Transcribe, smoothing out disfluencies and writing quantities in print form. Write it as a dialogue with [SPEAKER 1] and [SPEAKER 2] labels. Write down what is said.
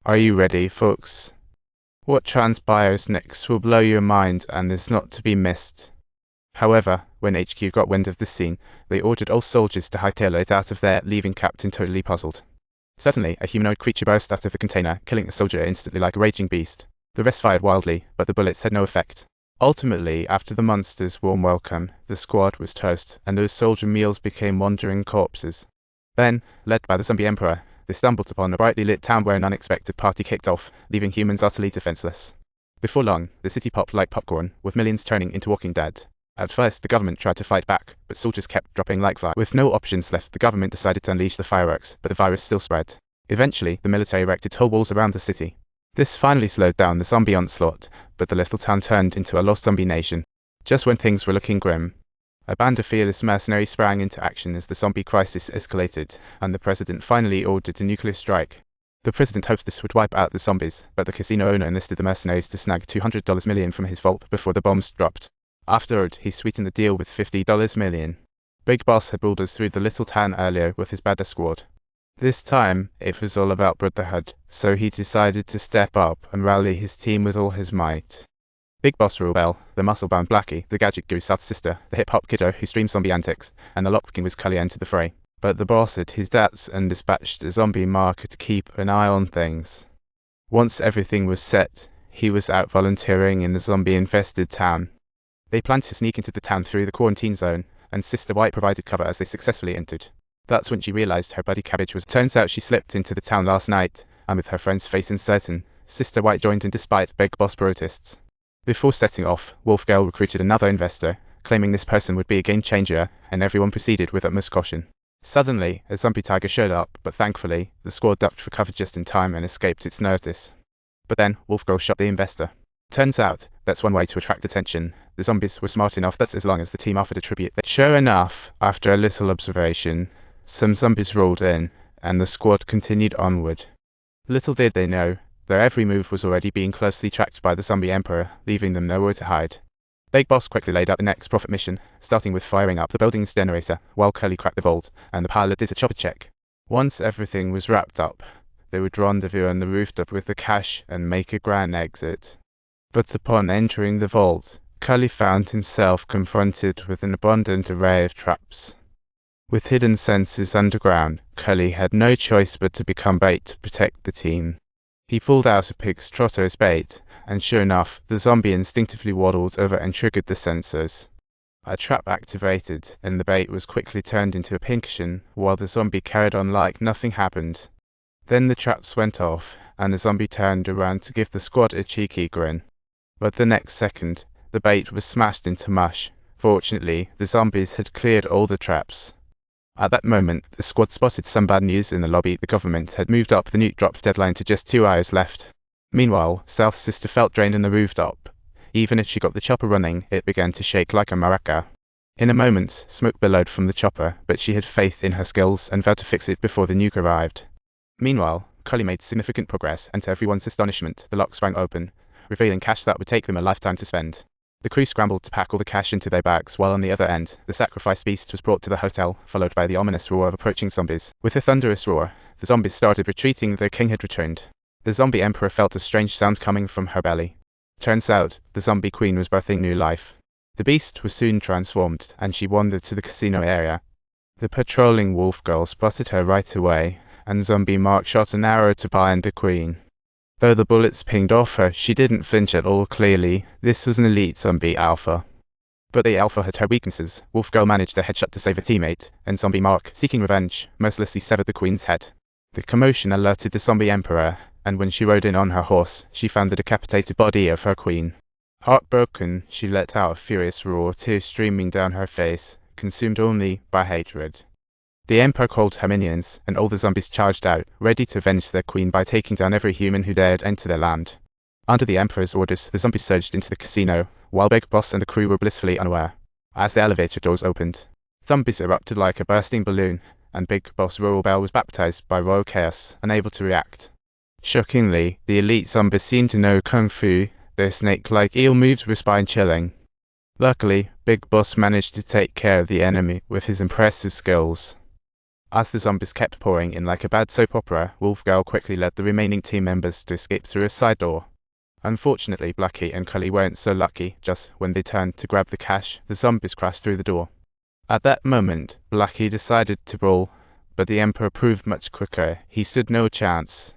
[SPEAKER 1] Are you ready, folks? What transpires next will blow your mind and is not to be missed. However, when HQ got wind of the scene, they ordered all soldiers to hightail it out of there, leaving Captain totally puzzled. Suddenly, a humanoid creature burst out of the container, killing a soldier instantly like a raging beast. The rest fired wildly, but the bullets had no effect. Ultimately, after the monster's warm welcome, the squad was toast, and those soldier meals became wandering corpses. Then, led by the zombie emperor, they stumbled upon a brightly lit town where an unexpected party kicked off, leaving humans utterly defenseless. Before long, the city popped like popcorn, with millions turning into Walking Dead. At first, the government tried to fight back, but soldiers kept dropping like fire. With no options left, the government decided to unleash the fireworks, but the virus still spread. Eventually, the military erected tall walls around the city. This finally slowed down the zombie onslaught, but the little town turned into a lost zombie nation. Just when things were looking grim, a band of fearless mercenaries sprang into action as the zombie crisis escalated, and the president finally ordered a nuclear strike. The president hoped this would wipe out the zombies, but the casino owner enlisted the mercenaries to snag $200 million from his vault before the bombs dropped. Afterward, he sweetened the deal with $50 million. Big Boss had bulldozed through the little town earlier with his badass squad. This time, it was all about brotherhood, so he decided to step up and rally his team with all his might. Big Boss Rule Bell, the muscle-bound Blackie, the gadget guru's sister, the hip-hop kiddo who streamed zombie antics, and the lockpicking was Cully entered the fray. But the boss had his dats and dispatched a zombie marker to keep an eye on things. Once everything was set, he was out volunteering in the zombie-infested town. They planned to sneak into the town through the quarantine zone, and Sister White provided cover as they successfully entered. That's when she realized her buddy Cabbage was. Turns out she slipped into the town last night, and with her friend's fate uncertain, Sister White joined in despite Big Boss protests. Before setting off, Wolf Girl recruited another investor, claiming this person would be a game changer, and everyone proceeded with utmost caution. Suddenly, a zombie tiger showed up, but thankfully, the squad ducked for cover just in time and escaped its notice. But then, Wolf Girl shot the investor. Turns out, that's one way to attract attention. The zombies were smart enough that as long as the team offered a tribute. Sure enough, after a little observation, some zombies rolled in, and the squad continued onward. Little did they know, their every move was already being closely tracked by the zombie emperor, leaving them nowhere to hide. Big Boss quickly laid out the next profit mission, starting with firing up the building's generator, while Curly cracked the vault, and the pilot did a chopper check. Once everything was wrapped up, they would rendezvous on the rooftop with the cash and make a grand exit. But upon entering the vault, Curly found himself confronted with an abundant array of traps. With hidden sensors underground, Curly had no choice but to become bait to protect the team. He pulled out a pig's trotter as bait, and sure enough, the zombie instinctively waddled over and triggered the sensors. A trap activated, and the bait was quickly turned into a pincushion, while the zombie carried on like nothing happened. Then the traps went off, and the zombie turned around to give the squad a cheeky grin. But the next second, the bait was smashed into mush. Fortunately, the zombies had cleared all the traps. At that moment, the squad spotted some bad news in the lobby. The government had moved up the nuke drop deadline to just 2 hours left. Meanwhile, South's sister felt drained in the rooftop. Even as she got the chopper running, it began to shake like a maraca. In a moment, smoke billowed from the chopper, but she had faith in her skills and vowed to fix it before the nuke arrived. Meanwhile, Cully made significant progress, and to everyone's astonishment, the lock sprang open, revealing cash that would take them a lifetime to spend. The crew scrambled to pack all the cash into their bags, while on the other end, the sacrifice beast was brought to the hotel, followed by the ominous roar of approaching zombies. With a thunderous roar, the zombies started retreating. Their king had returned. The zombie emperor felt a strange sound coming from her belly. Turns out, the zombie queen was birthing new life. The beast was soon transformed, and she wandered to the casino area. The patrolling wolf girl spotted her right away, and zombie Mark shot an arrow to bind the queen. Though the bullets pinged off her, she didn't flinch at all. Clearly, this was an elite zombie alpha. But the alpha had her weaknesses. Wolf Girl managed a headshot to save a teammate, and zombie Mark, seeking revenge, mercilessly severed the queen's head. The commotion alerted the zombie emperor, and when she rode in on her horse, she found the decapitated body of her queen. Heartbroken, she let out a furious roar, tears streaming down her face, consumed only by hatred. The Emperor called her minions, and all the zombies charged out, ready to avenge their queen by taking down every human who dared enter their land. Under the Emperor's orders, the zombies surged into the casino, while Big Boss and the crew were blissfully unaware. As the elevator doors opened, zombies erupted like a bursting balloon, and Big Boss Royal Bell was baptized by Royal Chaos, unable to react. Shockingly, the elite zombies seemed to know Kung Fu. Their snake-like eel moves were spine-chilling. Luckily, Big Boss managed to take care of the enemy with his impressive skills. As the zombies kept pouring in like a bad soap opera, Wolf Girl quickly led the remaining team members to escape through a side door. Unfortunately, Blackie and Cully weren't so lucky. Just when they turned to grab the cash, the zombies crashed through the door. At that moment, Blackie decided to brawl, but the Emperor proved much quicker. He stood no chance.